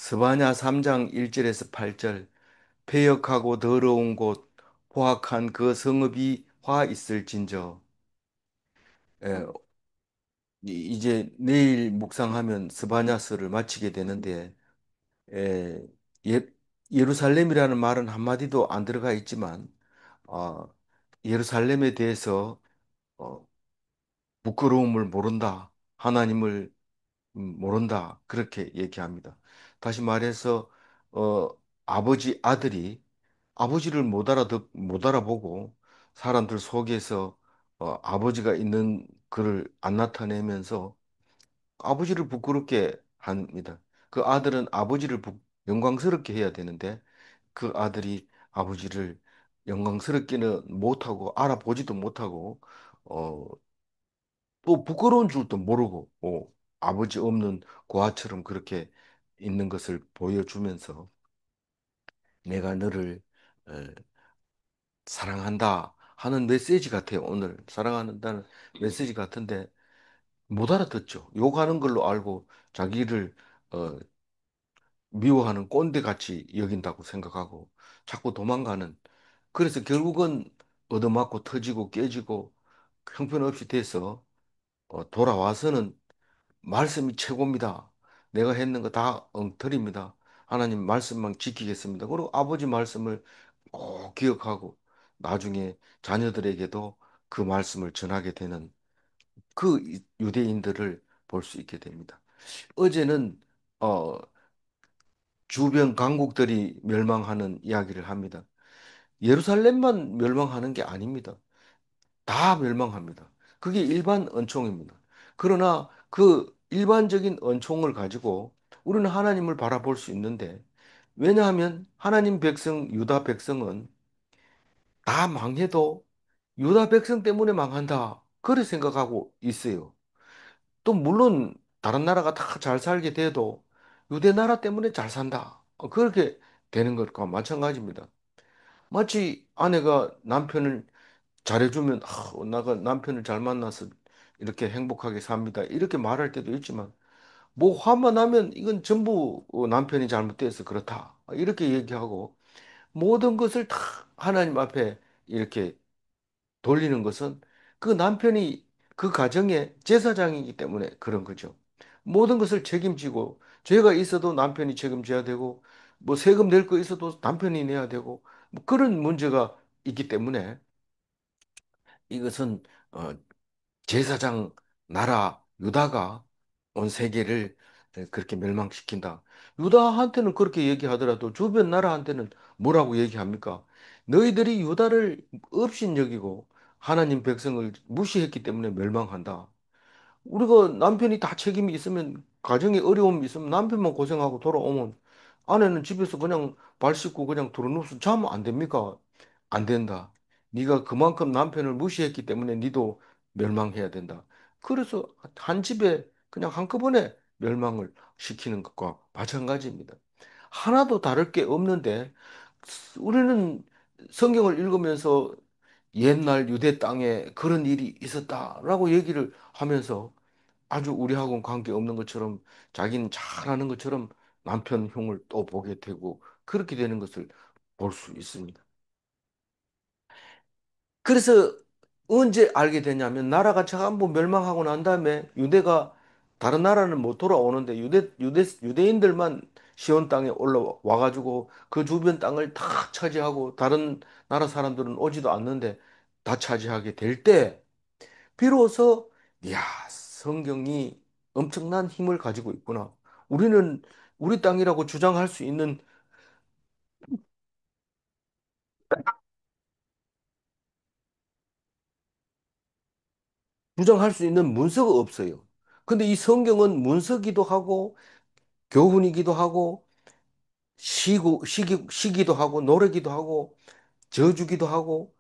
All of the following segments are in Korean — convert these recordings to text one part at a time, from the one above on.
스바냐 3장 1절에서 8절. 패역하고 더러운 곳 포악한 그 성읍이 화 있을진저. 예, 이제 내일 묵상하면 스바냐서를 마치게 되는데, 예, 예, 예루살렘이라는 말은 한마디도 안 들어가 있지만, 어, 예루살렘에 대해서 어, 부끄러움을 모른다, 하나님을 모른다, 그렇게 얘기합니다. 다시 말해서 어, 아버지 아들이 아버지를 못 알아보고 사람들 속에서 아버지가 있는 그를 안 나타내면서 아버지를 부끄럽게 합니다. 그 아들은 아버지를 영광스럽게 해야 되는데 그 아들이 아버지를 영광스럽게는 못하고 알아보지도 못하고 어, 또 부끄러운 줄도 모르고 아버지 없는 고아처럼 그렇게 있는 것을 보여주면서 내가 너를 에, 사랑한다 하는 메시지 같아요. 오늘 사랑한다는 메시지 같은데 못 알아듣죠. 욕하는 걸로 알고 자기를 어, 미워하는 꼰대같이 여긴다고 생각하고 자꾸 도망가는, 그래서 결국은 얻어맞고 터지고 깨지고 형편없이 돼서 돌아와서는 말씀이 최고입니다. 내가 했는 거 다 엉터리입니다. 하나님 말씀만 지키겠습니다. 그리고 아버지 말씀을 꼭 기억하고 나중에 자녀들에게도 그 말씀을 전하게 되는 그 유대인들을 볼 수 있게 됩니다. 어제는 어, 주변 강국들이 멸망하는 이야기를 합니다. 예루살렘만 멸망하는 게 아닙니다. 다 멸망합니다. 그게 일반恩총입니다. 그러나 그 일반적인恩총을 가지고 우리는 하나님을 바라볼 수 있는데, 왜냐하면 하나님 백성, 유다 백성은 다 망해도 유다 백성 때문에 망한다, 그렇게 생각하고 있어요. 또 물론 다른 나라가 다 잘 살게 돼도 유대 나라 때문에 잘 산다, 그렇게 되는 것과 마찬가지입니다. 마치 아내가 남편을 잘해주면 나가 남편을 잘 만나서 이렇게 행복하게 삽니다, 이렇게 말할 때도 있지만 뭐 화만 나면 이건 전부 남편이 잘못돼서 그렇다, 이렇게 얘기하고 모든 것을 다 하나님 앞에 이렇게 돌리는 것은 그 남편이 그 가정의 제사장이기 때문에 그런 거죠. 모든 것을 책임지고 죄가 있어도 남편이 책임져야 되고 뭐 세금 낼 거 있어도 남편이 내야 되고 뭐 그런 문제가 있기 때문에 이것은 어, 제사장 나라 유다가 온 세계를 그렇게 멸망시킨다. 유다한테는 그렇게 얘기하더라도 주변 나라한테는 뭐라고 얘기합니까? 너희들이 유다를 업신여기고 하나님 백성을 무시했기 때문에 멸망한다. 우리가 남편이 다 책임이 있으면, 가정에 어려움이 있으면 남편만 고생하고 돌아오면 아내는 집에서 그냥 발 씻고 그냥 들어누워서 자면 안 됩니까? 안 된다. 네가 그만큼 남편을 무시했기 때문에 니도 멸망해야 된다. 그래서 한 집에 그냥 한꺼번에 멸망을 시키는 것과 마찬가지입니다. 하나도 다를 게 없는데 우리는 성경을 읽으면서 옛날 유대 땅에 그런 일이 있었다라고 얘기를 하면서 아주 우리하고는 관계없는 것처럼 자기는 잘하는 것처럼 남편 흉을 또 보게 되고 그렇게 되는 것을 볼 수 있습니다. 그래서 언제 알게 되냐면 나라가 전부 멸망하고 난 다음에 유대가, 다른 나라는 못 돌아오는데 유대인들만 시온 땅에 올라와 가지고 그 주변 땅을 다 차지하고 다른 나라 사람들은 오지도 않는데 다 차지하게 될 때 비로소 이야, 성경이 엄청난 힘을 가지고 있구나. 우리는 우리 땅이라고 주장할 수 있는 문서가 없어요. 근데 이 성경은 문서기도 하고 교훈이기도 하고 시기도 하고 노래기도 하고 저주기도 하고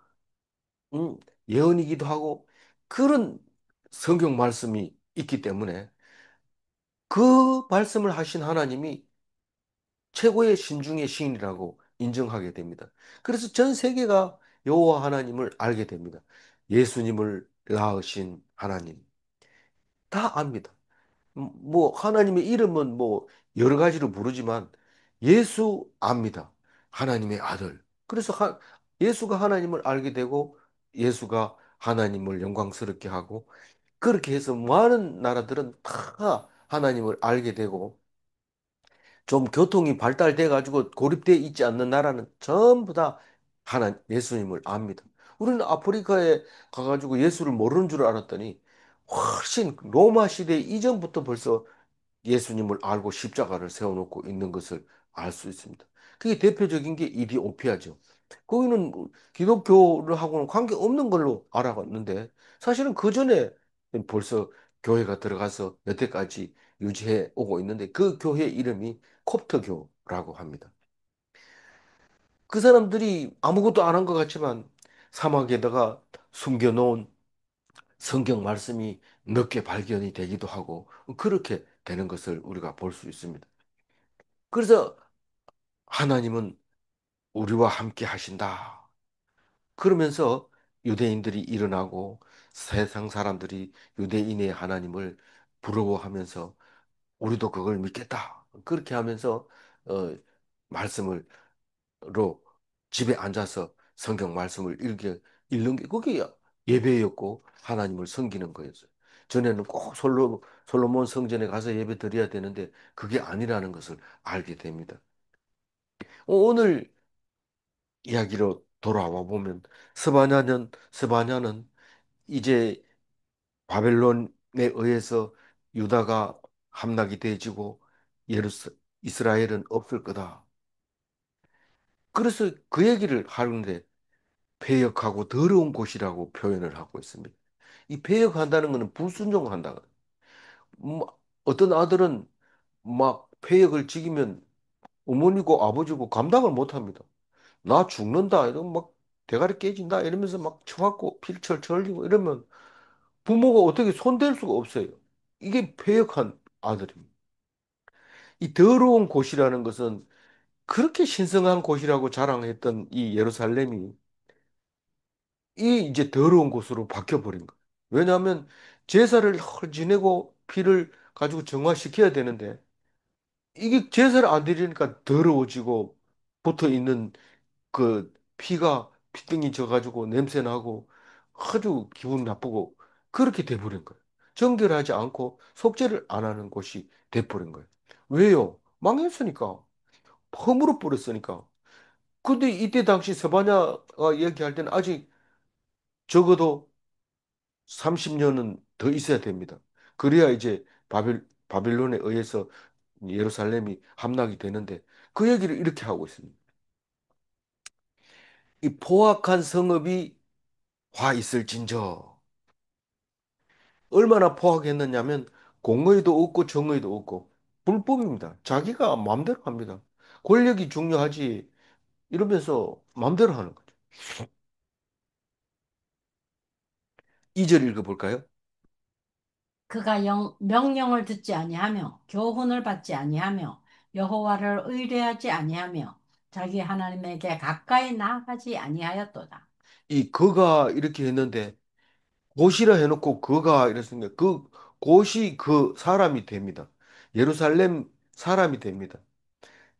음, 예언이기도 하고 그런 성경 말씀이 있기 때문에 그 말씀을 하신 하나님이 최고의 신중의 시인이라고 인정하게 됩니다. 그래서 전 세계가 여호와 하나님을 알게 됩니다. 예수님을 낳으신 하나님 다 압니다. 뭐 하나님의 이름은 뭐 여러 가지로 부르지만 예수 압니다. 하나님의 아들. 그래서 예수가 하나님을 알게 되고 예수가 하나님을 영광스럽게 하고 그렇게 해서 많은 나라들은 다 하나님을 알게 되고 좀 교통이 발달돼 가지고 고립돼 있지 않는 나라는 전부 다 예수님을 압니다. 우리는 아프리카에 가가지고 예수를 모르는 줄 알았더니 훨씬 로마 시대 이전부터 벌써 예수님을 알고 십자가를 세워놓고 있는 것을 알 수 있습니다. 그게 대표적인 게 이디오피아죠. 거기는 기독교를 하고는 관계없는 걸로 알아봤는데 사실은 그 전에 벌써 교회가 들어가서 여태까지 유지해 오고 있는데 그 교회 이름이 콥트교라고 합니다. 그 사람들이 아무것도 안 한 것 같지만 사막에다가 숨겨놓은 성경 말씀이 늦게 발견이 되기도 하고 그렇게 되는 것을 우리가 볼 수 있습니다. 그래서 하나님은 우리와 함께 하신다. 그러면서 유대인들이 일어나고 세상 사람들이 유대인의 하나님을 부러워하면서 우리도 그걸 믿겠다. 그렇게 하면서 어, 말씀을 로 집에 앉아서 성경 말씀을 읽는 게 그게 예배였고 하나님을 섬기는 거였어요. 전에는 꼭 솔로몬 성전에 가서 예배 드려야 되는데 그게 아니라는 것을 알게 됩니다. 오늘 이야기로 돌아와 보면 스바냐는 이제 바벨론에 의해서 유다가 함락이 되지고 이스라엘은 없을 거다. 그래서 그 얘기를 하는데 패역하고 더러운 곳이라고 표현을 하고 있습니다. 이 패역한다는 것은 불순종한다. 어떤 아들은 막 패역을 지기면 어머니고 아버지고 감당을 못 합니다. 나 죽는다. 이러면 막 대가리 깨진다. 이러면서 막 쳐갖고 피를 철철 흘리고 이러면 부모가 어떻게 손댈 수가 없어요. 이게 패역한 아들입니다. 이 더러운 곳이라는 것은 그렇게 신성한 곳이라고 자랑했던 이 예루살렘이 이 이제 더러운 곳으로 바뀌어버린 거예요. 왜냐하면 제사를 지내고 피를 가지고 정화시켜야 되는데 이게 제사를 안 드리니까 더러워지고 붙어 있는 그 피가 피등이 져가지고 냄새 나고 아주 기분 나쁘고 그렇게 돼버린 거예요. 정결하지 않고 속죄를 안 하는 곳이 돼버린 거예요. 왜요? 망했으니까. 허물어 버렸으니까. 근데 이때 당시 서바냐가 얘기할 때는 아직 적어도 30년은 더 있어야 됩니다. 그래야 이제 바빌론에 의해서 예루살렘이 함락이 되는데 그 얘기를 이렇게 하고 있습니다. 이 포악한 성읍이 화 있을진저 얼마나 포악했느냐면 공의도 없고 정의도 없고 불법입니다. 자기가 마음대로 합니다. 권력이 중요하지 이러면서 마음대로 하는 거죠. 2절 읽어볼까요? 그가 명령을 듣지 아니하며 교훈을 받지 아니하며 여호와를 의뢰하지 아니하며 자기 하나님에게 가까이 나아가지 아니하였도다. 이 그가 이렇게 했는데 곧이라 해놓고 그가 이랬으니까 그 곧이 그 사람이 됩니다. 예루살렘 사람이 됩니다.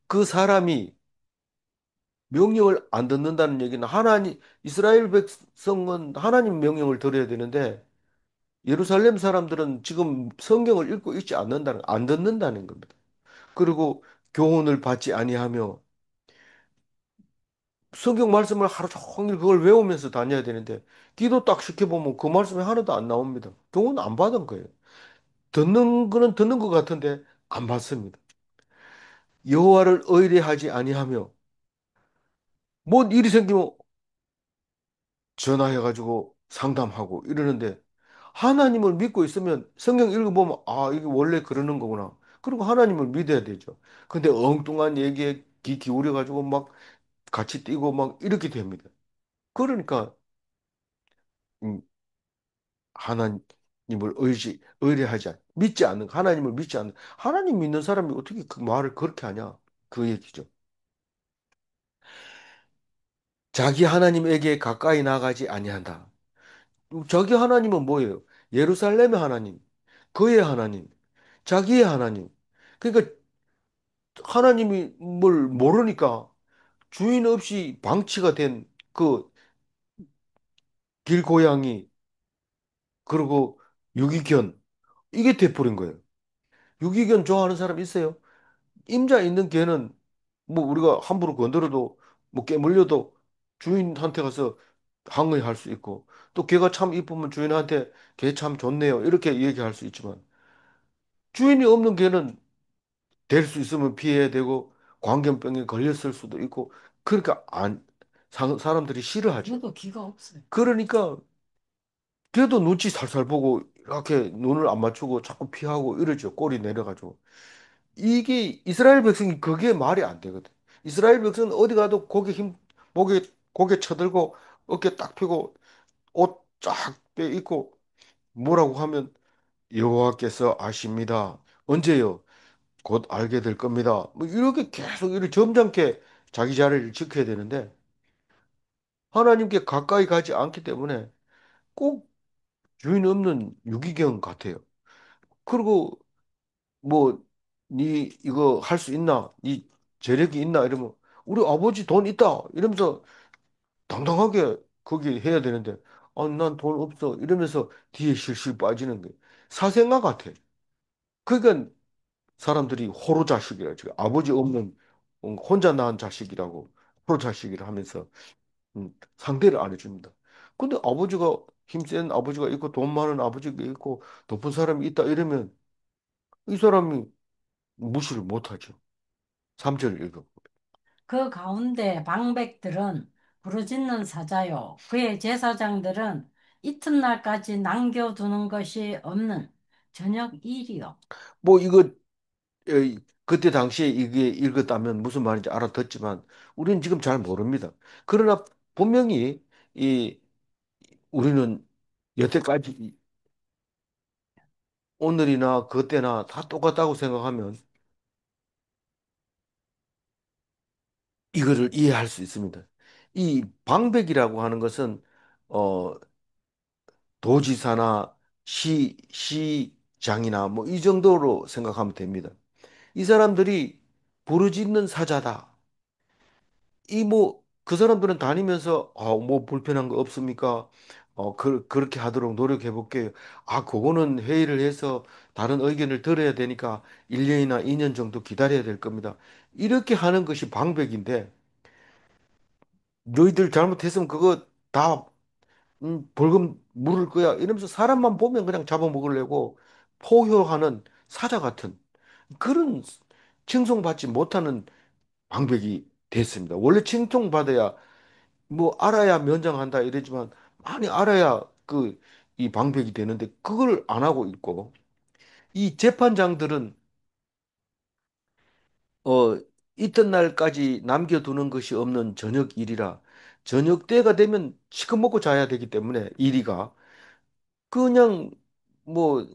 그 사람이 명령을 안 듣는다는 얘기는 이스라엘 백성은 하나님 명령을 들어야 되는데 예루살렘 사람들은 지금 성경을 읽고 있지 안 듣는다는 겁니다. 그리고 교훈을 받지 아니하며 성경 말씀을 하루 종일 그걸 외우면서 다녀야 되는데 기도 딱 시켜보면 그 말씀이 하나도 안 나옵니다. 교훈 안 받은 거예요. 듣는 거는 듣는 것 같은데 안 받습니다. 여호와를 의뢰하지 아니하며 뭔 일이 생기면 전화해가지고 상담하고 이러는데 하나님을 믿고 있으면 성경 읽어보면 아 이게 원래 그러는 거구나. 그리고 하나님을 믿어야 되죠. 근데 엉뚱한 얘기에 귀 기울여가지고 막 같이 뛰고 막 이렇게 됩니다. 그러니까 음, 하나님을 믿지 않는 하나님을 믿지 않는 하나님 믿는 사람이 어떻게 그 말을 그렇게 하냐 그 얘기죠. 자기 하나님에게 가까이 나가지 아니한다. 자기 하나님은 뭐예요? 예루살렘의 하나님, 그의 하나님. 자기의 하나님. 그러니까 하나님이 뭘 모르니까 주인 없이 방치가 된 그 길고양이, 그리고 유기견, 이게 돼버린 거예요. 유기견 좋아하는 사람 있어요? 임자 있는 개는 뭐 우리가 함부로 건드려도 뭐 깨물려도 주인한테 가서 항의할 수 있고, 또 개가 참 이쁘면 주인한테 개 참 좋네요 이렇게 얘기할 수 있지만, 주인이 없는 개는 될 수 있으면 피해야 되고 광견병에 걸렸을 수도 있고, 그러니까 사람들이 싫어하죠. 그래도 기가 없어요. 그러니까 걔도 눈치 살살 보고 이렇게 눈을 안 맞추고 자꾸 피하고 이러죠. 꼬리 내려가지고. 이게 이스라엘 백성이 그게 말이 안 되거든. 이스라엘 백성은 어디 가도 목에 쳐들고 어깨 딱 펴고 옷 쫙 빼입고 뭐라고 하면 여호와께서 아십니다. 언제요? 곧 알게 될 겁니다. 뭐 이렇게 계속 이렇게 점잖게 자기 자리를 지켜야 되는데, 하나님께 가까이 가지 않기 때문에 꼭 주인 없는 유기견 같아요. 그리고 뭐, 니 이거 할 수 있나? 니 재력이 있나? 이러면 우리 아버지 돈 있다. 이러면서 당당하게 거기 해야 되는데, 아, 난 돈 없어. 이러면서 뒤에 실실 빠지는 게 사생아 같아. 그러니까 사람들이 호로 자식이라, 지금 아버지 없는 혼자 낳은 자식이라고 호로 자식이라 하면서 상대를 안 해줍니다. 근데 아버지가 힘센 아버지가 있고 돈 많은 아버지가 있고 높은 사람이 있다 이러면 이 사람이 무시를 못하죠. 3절 읽어. 그 가운데 방백들은 부르짖는 사자요. 그의 제사장들은 이튿날까지 남겨두는 것이 없는 저녁 일이요. 뭐 이거 그때 당시에 이게 읽었다면 무슨 말인지 알아듣지만 우리는 지금 잘 모릅니다. 그러나 분명히 이 우리는 여태까지 오늘이나 그때나 다 똑같다고 생각하면 이거를 이해할 수 있습니다. 이 방백이라고 하는 것은 어 도지사나 시장이나 뭐 이 정도로 생각하면 됩니다. 이 사람들이 부르짖는 사자다. 이 뭐 그 사람들은 다니면서 뭐 불편한 거 없습니까? 그렇게 하도록 노력해 볼게요. 그거는 회의를 해서 다른 의견을 들어야 되니까 1년이나 2년 정도 기다려야 될 겁니다. 이렇게 하는 것이 방백인데, 너희들 잘못했으면 그거 다 벌금 물을 거야. 이러면서 사람만 보면 그냥 잡아먹으려고 포효하는 사자 같은 그런 칭송받지 못하는 방백이 됐습니다. 원래 칭송받아야 뭐 알아야 면장한다 이러지만 많이 알아야 이 방백이 되는데 그걸 안 하고 있고, 이 재판장들은 어 이튿날까지 남겨두는 것이 없는 저녁 일이라, 저녁 때가 되면 시커먹고 먹고 자야 되기 때문에 이리가 그냥 뭐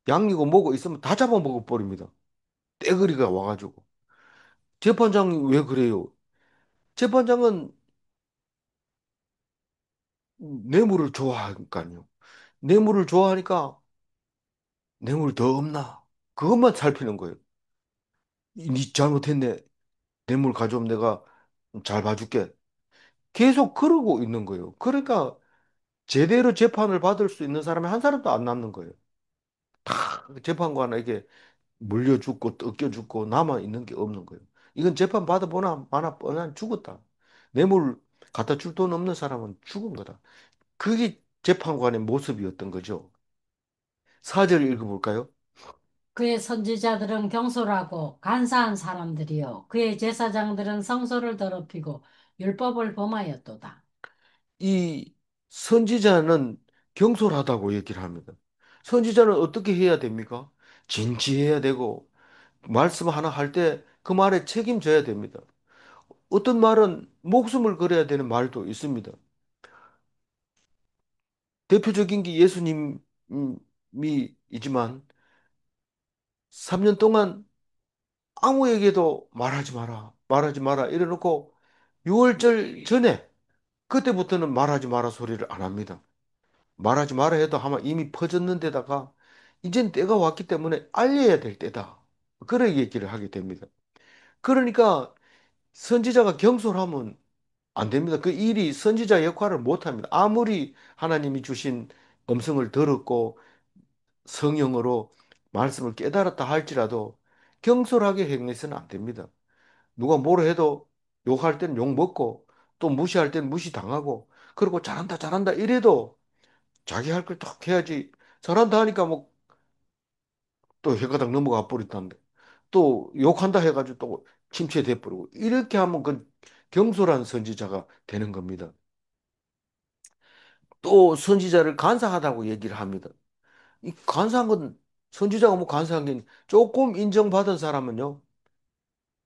양이고 뭐고 있으면 다 잡아먹어 버립니다. 떼거리가 와가지고. 재판장이 왜 그래요? 재판장은 뇌물을 좋아하니까요. 뇌물을 좋아하니까 뇌물 더 없나? 그것만 살피는 거예요. 니 잘못했네. 뇌물 가져오면 내가 잘 봐줄게. 계속 그러고 있는 거예요. 그러니까 제대로 재판을 받을 수 있는 사람이 한 사람도 안 남는 거예요. 다 재판관에게 물려 죽고 뜯겨 죽고 남아 있는 게 없는 거예요. 이건 재판 받아보나 마나 뻔한 죽었다. 뇌물 갖다 줄 돈 없는 사람은 죽은 거다. 그게 재판관의 모습이었던 거죠. 사절 읽어볼까요? 그의 선지자들은 경솔하고 간사한 사람들이요. 그의 제사장들은 성소를 더럽히고 율법을 범하였도다. 이 선지자는 경솔하다고 얘기를 합니다. 선지자는 어떻게 해야 됩니까? 진지해야 되고, 말씀 하나 할 때 그 말에 책임져야 됩니다. 어떤 말은 목숨을 걸어야 되는 말도 있습니다. 대표적인 게 예수님이지만 3년 동안 아무에게도 말하지 마라, 말하지 마라 이래놓고 6월절 전에 그때부터는 말하지 마라 소리를 안 합니다. 말하지 마라 해도 아마 이미 퍼졌는 데다가 이젠 때가 왔기 때문에 알려야 될 때다. 그런 얘기를 하게 됩니다. 그러니까 선지자가 경솔하면 안 됩니다. 그 일이 선지자 역할을 못 합니다. 아무리 하나님이 주신 음성을 들었고 성령으로 말씀을 깨달았다 할지라도 경솔하게 행해서는 안 됩니다. 누가 뭐라 해도 욕할 땐 욕 먹고 또 무시할 땐 무시 당하고 그리고 잘한다 잘한다 이래도 자기 할 걸 딱 해야지. 잘한다 하니까 뭐 또 혀가닥 넘어가 버린다는데 또 욕한다 해가지고 또 침체돼 버리고 이렇게 하면 그 경솔한 선지자가 되는 겁니다. 또 선지자를 간사하다고 얘기를 합니다. 이 간사한 건 선지자가 뭐 간사한 게 조금 인정받은 사람은요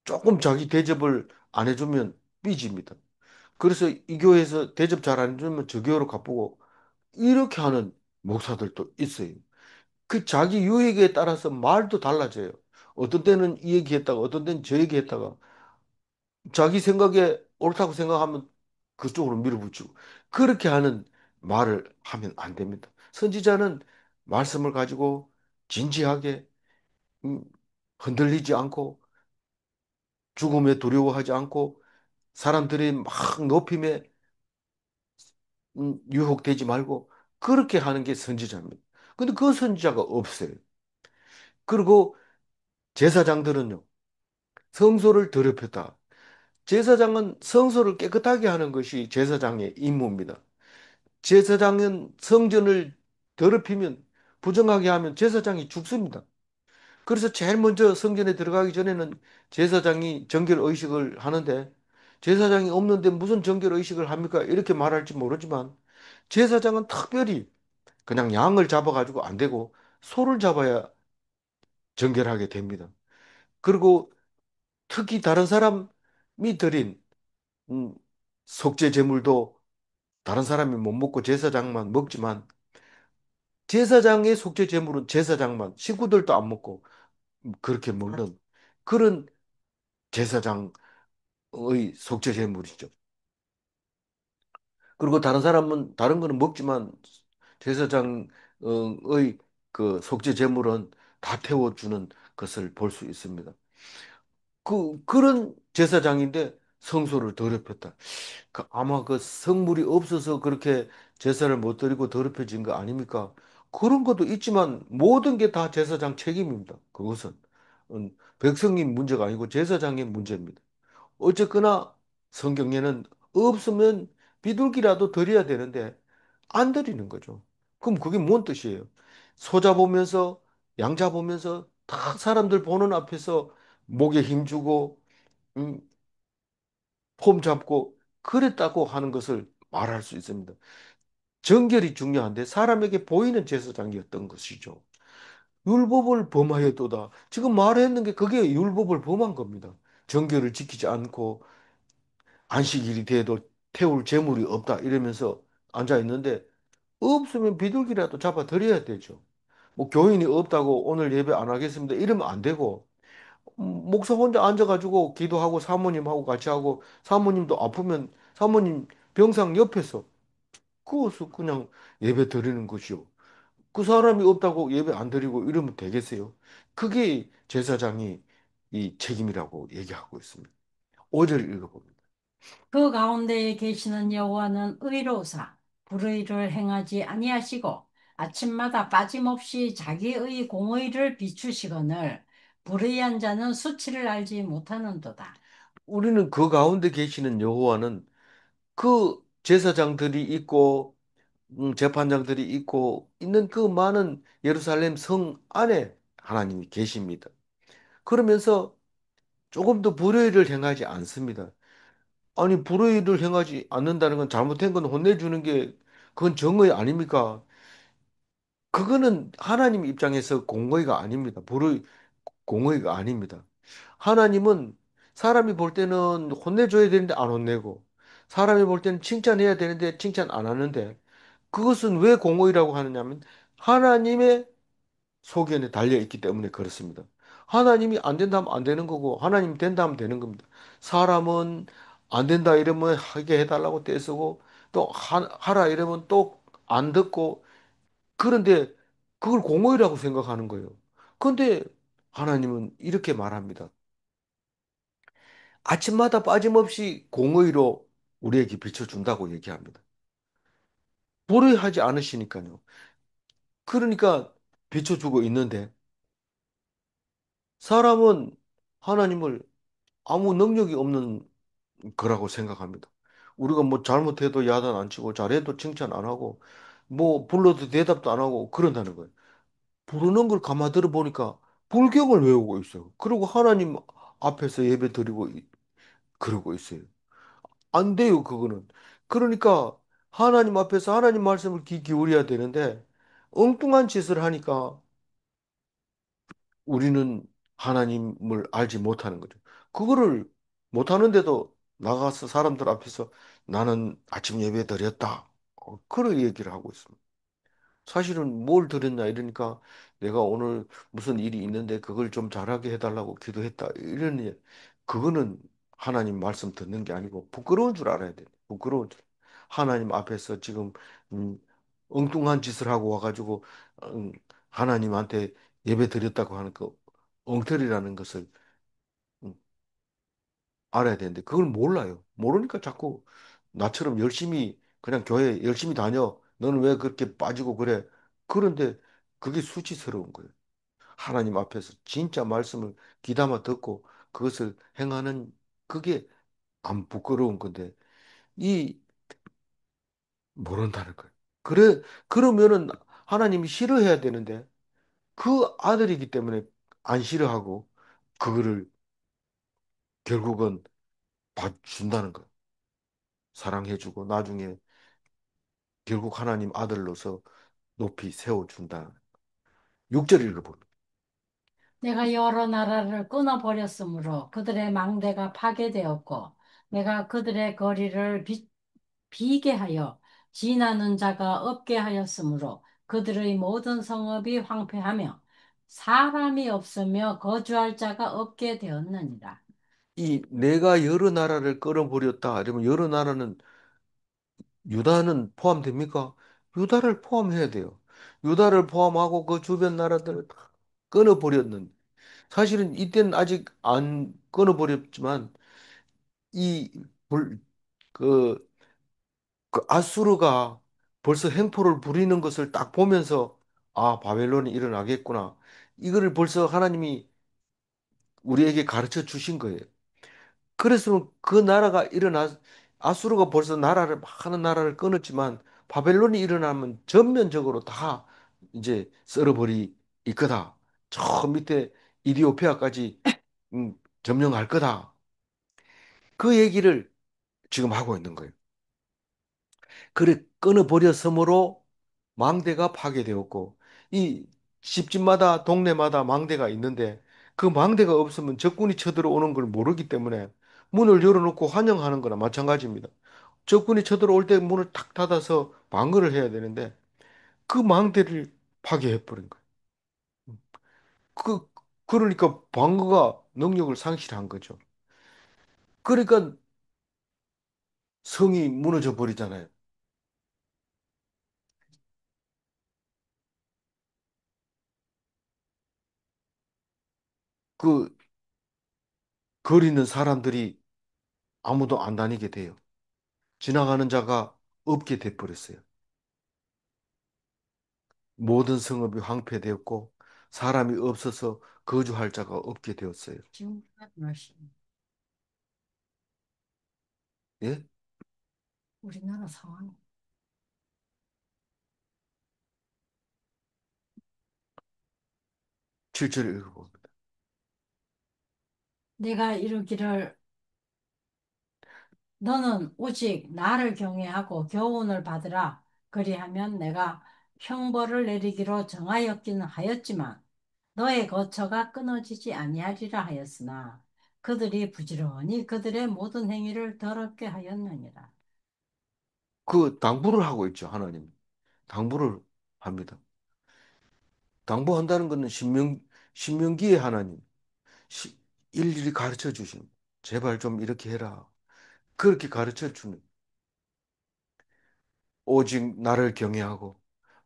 조금 자기 대접을 안 해주면 삐집니다. 그래서 이 교회에서 대접 잘 안 해주면 저 교회로 가보고 이렇게 하는 목사들도 있어요. 그 자기 유익에 따라서 말도 달라져요. 어떤 때는 이 얘기했다가 어떤 때는 저 얘기했다가 자기 생각에 옳다고 생각하면 그쪽으로 밀어붙이고 그렇게 하는 말을 하면 안 됩니다. 선지자는 말씀을 가지고 진지하게 음, 흔들리지 않고 죽음에 두려워하지 않고 사람들이 막 높임에 유혹되지 말고 그렇게 하는 게 선지자입니다. 근데 그 선지자가 없어요. 그리고 제사장들은요, 성소를 더럽혔다. 제사장은 성소를 깨끗하게 하는 것이 제사장의 임무입니다. 제사장은 성전을 더럽히면, 부정하게 하면 제사장이 죽습니다. 그래서 제일 먼저 성전에 들어가기 전에는 제사장이 정결 의식을 하는데, 제사장이 없는데 무슨 정결 의식을 합니까? 이렇게 말할지 모르지만, 제사장은 특별히 그냥 양을 잡아가지고 안 되고, 소를 잡아야 정결하게 됩니다. 그리고 특히 다른 사람이 드린 음, 속죄 제물도 다른 사람이 못 먹고 제사장만 먹지만 제사장의 속죄 제물은 제사장만 식구들도 안 먹고 그렇게 먹는 그런 제사장의 속죄 제물이죠. 그리고 다른 사람은 다른 거는 먹지만 제사장의 그 속죄 제물은 다 태워주는 것을 볼 수 있습니다. 그런 제사장인데 성소를 더럽혔다. 아마 그 성물이 없어서 그렇게 제사를 못 드리고 더럽혀진 거 아닙니까? 그런 것도 있지만 모든 게 다 제사장 책임입니다. 그것은 백성님 문제가 아니고 제사장의 문제입니다. 어쨌거나 성경에는 없으면 비둘기라도 드려야 되는데 안 드리는 거죠. 그럼 그게 뭔 뜻이에요? 소자 보면서 양자 보면서 다 사람들 보는 앞에서 목에 힘주고 음, 폼 잡고 그랬다고 하는 것을 말할 수 있습니다. 정결이 중요한데 사람에게 보이는 제사장이었던 것이죠. 율법을 범하였도다. 지금 말했는 게 그게 율법을 범한 겁니다. 정결을 지키지 않고 안식일이 돼도 태울 재물이 없다 이러면서 앉아 있는데 없으면 비둘기라도 잡아 드려야 되죠. 뭐 교인이 없다고 오늘 예배 안 하겠습니다. 이러면 안 되고 목사 혼자 앉아가지고 기도하고 사모님하고 같이 하고 사모님도 아프면 사모님 병상 옆에서 그것을 그냥 예배 드리는 것이요. 그 사람이 없다고 예배 안 드리고 이러면 되겠어요? 그게 제사장이 이 책임이라고 얘기하고 있습니다. 5절 읽어봅니다. 그 가운데에 계시는 여호와는 의로우사 불의를 행하지 아니하시고 아침마다 빠짐없이 자기의 공의를 비추시거늘 불의한 자는 수치를 알지 못하는도다. 우리는 그 가운데 계시는 여호와는 그 제사장들이 있고 재판장들이 있고 있는 그 많은 예루살렘 성 안에 하나님이 계십니다. 그러면서 조금 더 불의를 행하지 않습니다. 아니, 불의를 행하지 않는다는 건 잘못된 건 혼내주는 게 그건 정의 아닙니까? 그거는 하나님 입장에서 공의가 아닙니다. 공의가 아닙니다. 하나님은 사람이 볼 때는 혼내줘야 되는데 안 혼내고 사람이 볼 때는 칭찬해야 되는데 칭찬 안 하는데 그것은 왜 공의라고 하느냐면 하나님의 소견에 달려 있기 때문에 그렇습니다. 하나님이 안 된다 하면 안 되는 거고 하나님이 된다 하면 되는 겁니다. 사람은 안 된다 이러면 하게 해달라고 떼쓰고 또 하라 이러면 또 안 듣고 그런데 그걸 공허이라고 생각하는 거예요. 그런데 하나님은 이렇게 말합니다. 아침마다 빠짐없이 공의로 우리에게 비춰준다고 얘기합니다. 불의하지 않으시니까요. 그러니까 비춰주고 있는데 사람은 하나님을 아무 능력이 없는 거라고 생각합니다. 우리가 뭐 잘못해도 야단 안 치고 잘해도 칭찬 안 하고 뭐 불러도 대답도 안 하고 그런다는 거예요. 부르는 걸 가만 들어보니까 불경을 외우고 있어요. 그리고 하나님 앞에서 예배 드리고 그러고 있어요. 안 돼요, 그거는. 그러니까 하나님 앞에서 하나님 말씀을 귀 기울여야 되는데 엉뚱한 짓을 하니까 우리는 하나님을 알지 못하는 거죠. 그거를 못하는데도 나가서 사람들 앞에서 나는 아침 예배 드렸다. 그런 얘기를 하고 있습니다. 사실은 뭘 드렸냐 이러니까 내가 오늘 무슨 일이 있는데 그걸 좀 잘하게 해달라고 기도했다. 이러니 그거는 하나님 말씀 듣는 게 아니고 부끄러운 줄 알아야 돼. 부끄러운 줄. 하나님 앞에서 지금 음, 엉뚱한 짓을 하고 와가지고 음, 하나님한테 예배 드렸다고 하는 그 엉터리라는 것을 음, 알아야 되는데 그걸 몰라요. 모르니까 자꾸 나처럼 열심히 그냥 교회 열심히 다녀. 너는 왜 그렇게 빠지고 그래? 그런데 그게 수치스러운 거예요. 하나님 앞에서 진짜 말씀을 귀담아 듣고 그것을 행하는 그게 안 부끄러운 건데 이 모른다는 거예요. 그래 그러면은 하나님이 싫어해야 되는데 그 아들이기 때문에 안 싫어하고 그거를 결국은 봐준다는 거예요. 사랑해주고 나중에 결국 하나님 아들로서 높이 세워준다. 6절 읽어봅니다. 내가 여러 나라를 끊어버렸으므로 그들의 망대가 파괴되었고 내가 그들의 거리를 비게 하여 지나는 자가 없게 하였으므로 그들의 모든 성읍이 황폐하며 사람이 없으며 거주할 자가 없게 되었느니라. 이 내가 여러 나라를 끌어버렸다. 이러면 여러 나라는 유다는 포함됩니까? 유다를 포함해야 돼요. 유다를 포함하고 그 주변 나라들을 다 끊어버렸는. 사실은 이때는 아직 안 끊어버렸지만 이 불, 그, 그 아수르가 벌써 행포를 부리는 것을 딱 보면서 아, 바벨론이 일어나겠구나. 이거를 벌써 하나님이 우리에게 가르쳐 주신 거예요. 그래서 그 나라가 아수르가 벌써 나라를 많은 나라를 끊었지만 바벨론이 일어나면 전면적으로 다 이제 썰어버릴 거다. 저 밑에 이디오피아까지 점령할 거다. 그 얘기를 지금 하고 있는 거예요. 그래 끊어버렸으므로 망대가 파괴되었고 이 집집마다 동네마다 망대가 있는데 그 망대가 없으면 적군이 쳐들어오는 걸 모르기 때문에 문을 열어놓고 환영하는 거나 마찬가지입니다. 적군이 쳐들어올 때 문을 탁 닫아서 방어를 해야 되는데 그 망대를 파괴해버린 거예요. 그, 그러니까 방어가 능력을 상실한 거죠. 그러니까 성이 무너져 버리잖아요. 그 거리는 사람들이 아무도 안 다니게 돼요. 지나가는 자가 없게 돼버렸어요. 모든 성읍이 황폐되었고 사람이 없어서 거주할 자가 없게 되었어요. 지금 말씀. 예? 우리나라 상황. 7절 읽어봅니다. 내가 이르기를 너는 오직 나를 경외하고 교훈을 받으라. 그리하면 내가 형벌을 내리기로 정하였기는 하였지만 너의 거처가 끊어지지 아니하리라 하였으나 그들이 부지런히 그들의 모든 행위를 더럽게 하였느니라. 그 당부를 하고 있죠, 하나님. 당부를 합니다. 당부한다는 것은 신명기의 하나님. 시- 일일이 가르쳐 주신. 제발 좀 이렇게 해라. 그렇게 가르쳐 주는. 오직 나를 경외하고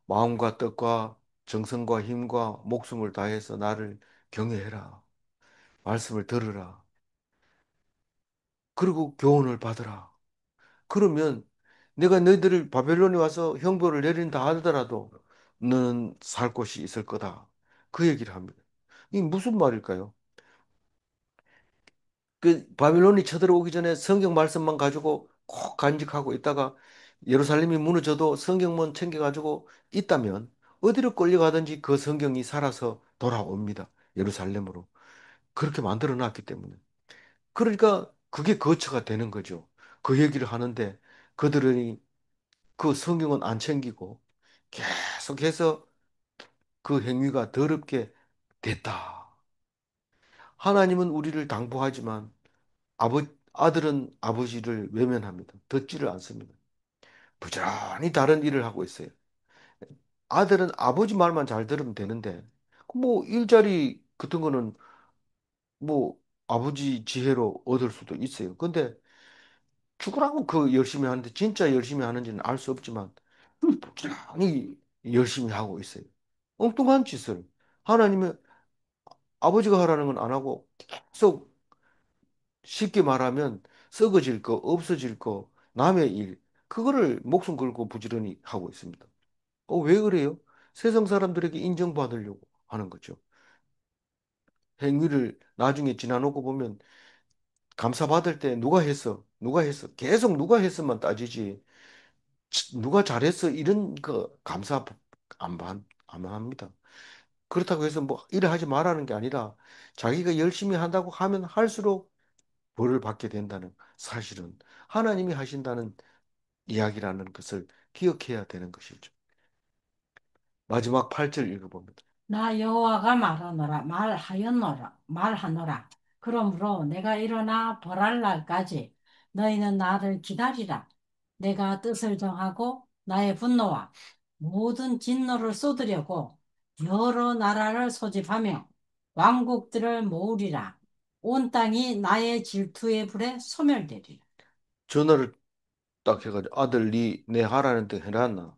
마음과 뜻과 정성과 힘과 목숨을 다해서 나를 경외해라. 말씀을 들으라. 그리고 교훈을 받으라. 그러면 내가 너희들을 바벨론에 와서 형벌을 내린다 하더라도 너는 살 곳이 있을 거다. 그 얘기를 합니다. 이게 무슨 말일까요? 그 바벨론이 쳐들어오기 전에 성경 말씀만 가지고 꼭 간직하고 있다가 예루살렘이 무너져도 성경만 챙겨가지고 있다면 어디로 끌려가든지 그 성경이 살아서 돌아옵니다. 예루살렘으로. 그렇게 만들어 놨기 때문에. 그러니까 그게 거처가 되는 거죠. 그 얘기를 하는데 그들이 그 성경은 안 챙기고 계속해서 그 행위가 더럽게 됐다. 하나님은 우리를 당부하지만 아들은 아버지를 외면합니다. 듣지를 않습니다. 부지런히 다른 일을 하고 있어요. 아들은 아버지 말만 잘 들으면 되는데, 뭐 일자리 같은 거는 뭐 아버지 지혜로 얻을 수도 있어요. 근데 죽으라고 그 열심히 하는데 진짜 열심히 하는지는 알 수 없지만 부지런히 열심히 하고 있어요. 엉뚱한 짓을 하나님의 아버지가 하라는 건 안 하고 계속 쉽게 말하면 썩어질 거, 없어질 거, 남의 일, 그거를 목숨 걸고 부지런히 하고 있습니다. 왜 그래요? 세상 사람들에게 인정받으려고 하는 거죠. 행위를 나중에 지나놓고 보면 감사받을 때 누가 했어? 누가 했어? 계속 누가 했으면 따지지. 누가 잘했어? 이런 거 감사 안 합니다. 그렇다고 해서 뭐 일을 하지 말라는 게 아니라 자기가 열심히 한다고 하면 할수록 벌을 받게 된다는 사실은 하나님이 하신다는 이야기라는 것을 기억해야 되는 것이죠. 마지막 8절 읽어봅니다. 나 여호와가 말하노라. 그러므로 내가 일어나 벌할 날까지 너희는 나를 기다리라. 내가 뜻을 정하고 나의 분노와 모든 진노를 쏟으려고 여러 나라를 소집하며 왕국들을 모으리라. 온 땅이 나의 질투의 불에 소멸되리라. 전화를 딱 해가지고 아들 내 하라는 데 해놨나?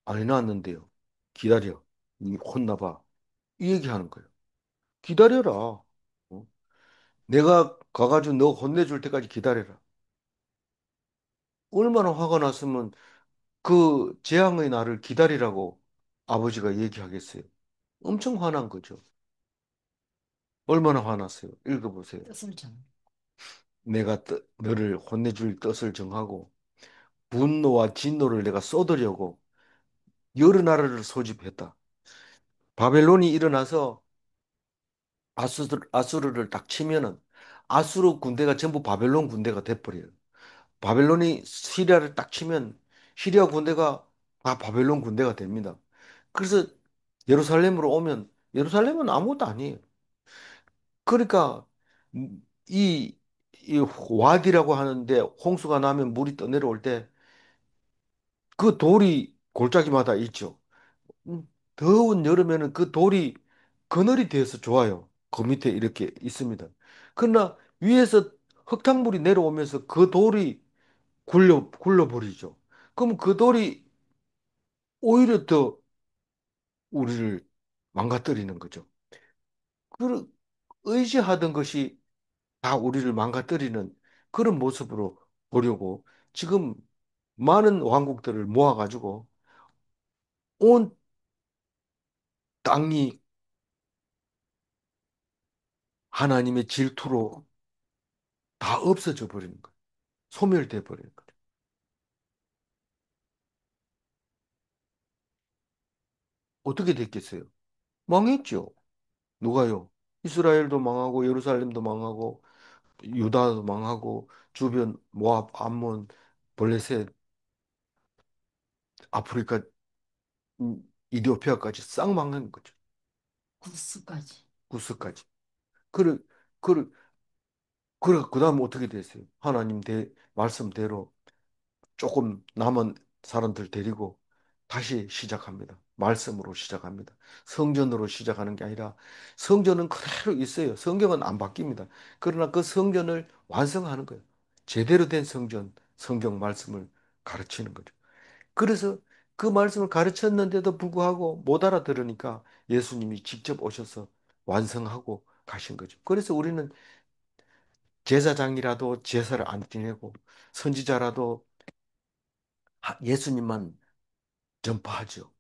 안 해놨는데요. 기다려. 혼나봐. 이 얘기하는 거예요. 기다려라. 어? 내가 가가지고 너 혼내줄 때까지 기다려라. 얼마나 화가 났으면 그 재앙의 날을 기다리라고 아버지가 얘기하겠어요. 엄청 화난 거죠. 얼마나 화났어요. 읽어보세요. 뜻을 정. 내가 너를 혼내줄 뜻을 정하고 분노와 진노를 내가 쏟으려고 여러 나라를 소집했다. 바벨론이 일어나서 아수르를 딱 치면은 아수르 군대가 전부 바벨론 군대가 돼버려요. 바벨론이 시리아를 딱 치면 시리아 군대가 다 바벨론 군대가 됩니다. 그래서 예루살렘으로 오면 예루살렘은 아무것도 아니에요. 그러니까 이, 이 와디라고 하는데 홍수가 나면 물이 떠내려올 때 그 돌이 골짜기마다 있죠. 더운 여름에는 그 돌이 그늘이 되어서 좋아요. 그 밑에 이렇게 있습니다. 그러나 위에서 흙탕물이 내려오면서 그 돌이 굴러버리죠. 그럼 그 돌이 오히려 더 우리를 망가뜨리는 거죠. 그 의지하던 것이 다 우리를 망가뜨리는 그런 모습으로 보려고 지금 많은 왕국들을 모아가지고 온 땅이 하나님의 질투로 다 없어져 버리는 거예요. 소멸돼 버리는 거예요. 어떻게 됐겠어요? 망했죠. 누가요? 이스라엘도 망하고 예루살렘도 망하고 유다도 망하고 주변 모압, 암몬, 블레셋, 아프리카, 이디오피아까지 싹 망한 거죠. 구스까지. 구스까지. 그래, 그래, 그다음 어떻게 됐어요? 하나님 말씀대로 조금 남은 사람들 데리고 다시 시작합니다. 말씀으로 시작합니다. 성전으로 시작하는 게 아니라 성전은 그대로 있어요. 성경은 안 바뀝니다. 그러나 그 성전을 완성하는 거예요. 제대로 된 성전, 성경 말씀을 가르치는 거죠. 그래서 그 말씀을 가르쳤는데도 불구하고 못 알아들으니까 예수님이 직접 오셔서 완성하고 가신 거죠. 그래서 우리는 제사장이라도 제사를 안 지내고 선지자라도 예수님만 전파하죠.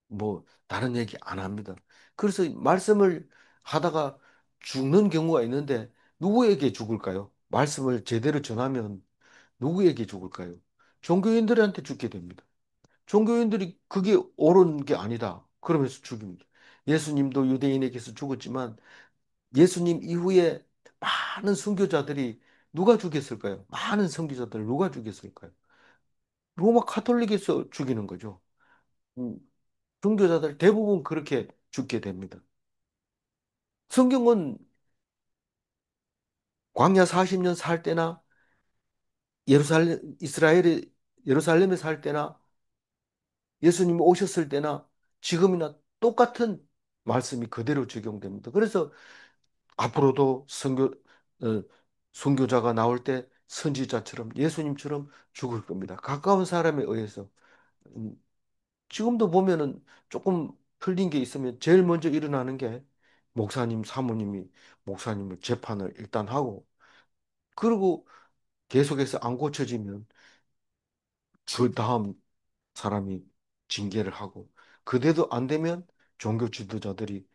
뭐 다른 얘기 안 합니다. 그래서 말씀을 하다가 죽는 경우가 있는데 누구에게 죽을까요? 말씀을 제대로 전하면 누구에게 죽을까요? 종교인들한테 죽게 됩니다. 종교인들이 그게 옳은 게 아니다. 그러면서 죽입니다. 예수님도 유대인에게서 죽었지만 예수님 이후에 많은 순교자들이 누가 죽였을까요? 많은 선교자들을 누가 죽였을까요? 로마 카톨릭에서 죽이는 거죠. 음, 순교자들 대부분 그렇게 죽게 됩니다. 성경은 광야 40년 살 때나 예루살렘에 살 때나 예수님이 오셨을 때나 지금이나 똑같은 말씀이 그대로 적용됩니다. 그래서 앞으로도 어, 선교자가 나올 때 선지자처럼 예수님처럼 죽을 겁니다. 가까운 사람에 의해서. 음, 지금도 보면은 조금 틀린 게 있으면 제일 먼저 일어나는 게 목사님, 사모님이 목사님을 재판을 일단 하고 그리고 계속해서 안 고쳐지면 그 다음 사람이 징계를 하고 그대도 안 되면 종교 지도자들이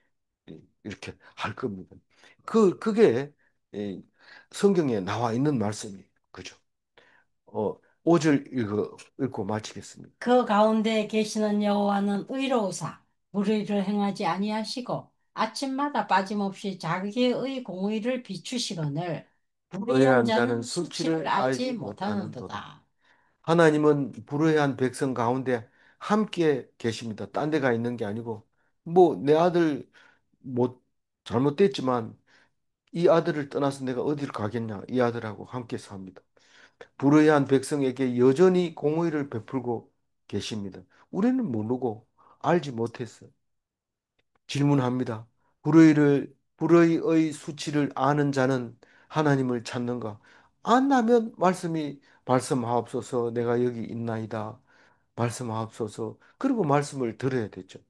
이렇게 할 겁니다. 그게 이 성경에 나와 있는 말씀이에요. 그죠? 5절 읽고 마치겠습니다. 그 가운데 계시는 여호와는 의로우사 불의를 행하지 아니하시고 아침마다 빠짐없이 자기의 공의를 비추시거늘 불의한 의한 자는 자는 수치를 수치를 알지 알지 못하는도다. 못하는도다. 하나님은 불의한 백성 가운데 함께 계십니다. 딴 데가 있는 게 아니고, 뭐, 내 아들, 뭐, 잘못됐지만, 이 아들을 떠나서 내가 어디를 가겠냐? 이 아들하고 함께 삽니다. 불의한 백성에게 여전히 공의를 베풀고 계십니다. 우리는 모르고 알지 못했어요. 질문합니다. 불의의 수치를 아는 자는 하나님을 찾는가? 안다면 말씀하옵소서 내가 여기 있나이다. 말씀하옵소서. 그리고 말씀을 들어야 되죠.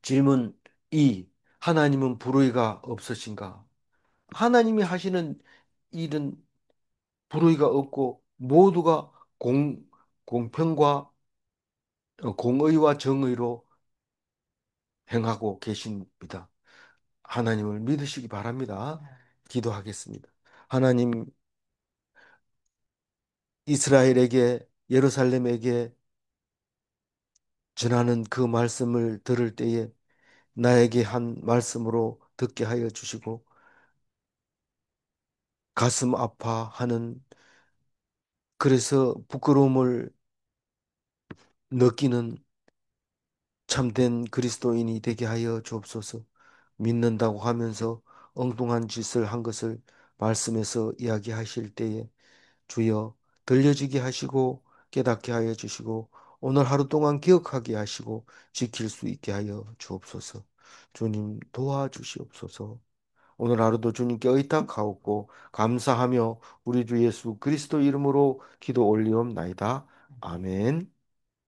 질문 2. 하나님은 불의가 없으신가? 하나님이 하시는 일은 불의가 없고 모두가 공평과 공의와 정의로 행하고 계십니다. 하나님을 믿으시기 바랍니다. 기도하겠습니다. 하나님, 이스라엘에게, 예루살렘에게 전하는 그 말씀을 들을 때에 나에게 한 말씀으로 듣게 하여 주시고 가슴 아파하는 그래서 부끄러움을 느끼는 참된 그리스도인이 되게 하여 주옵소서. 믿는다고 하면서 엉뚱한 짓을 한 것을 말씀에서 이야기하실 때에 주여 들려지게 하시고 깨닫게 하여 주시고 오늘 하루 동안 기억하게 하시고 지킬 수 있게 하여 주옵소서. 주님 도와주시옵소서. 오늘 하루도 주님께 의탁하옵고 감사하며 우리 주 예수 그리스도 이름으로 기도 올리옵나이다. 아멘.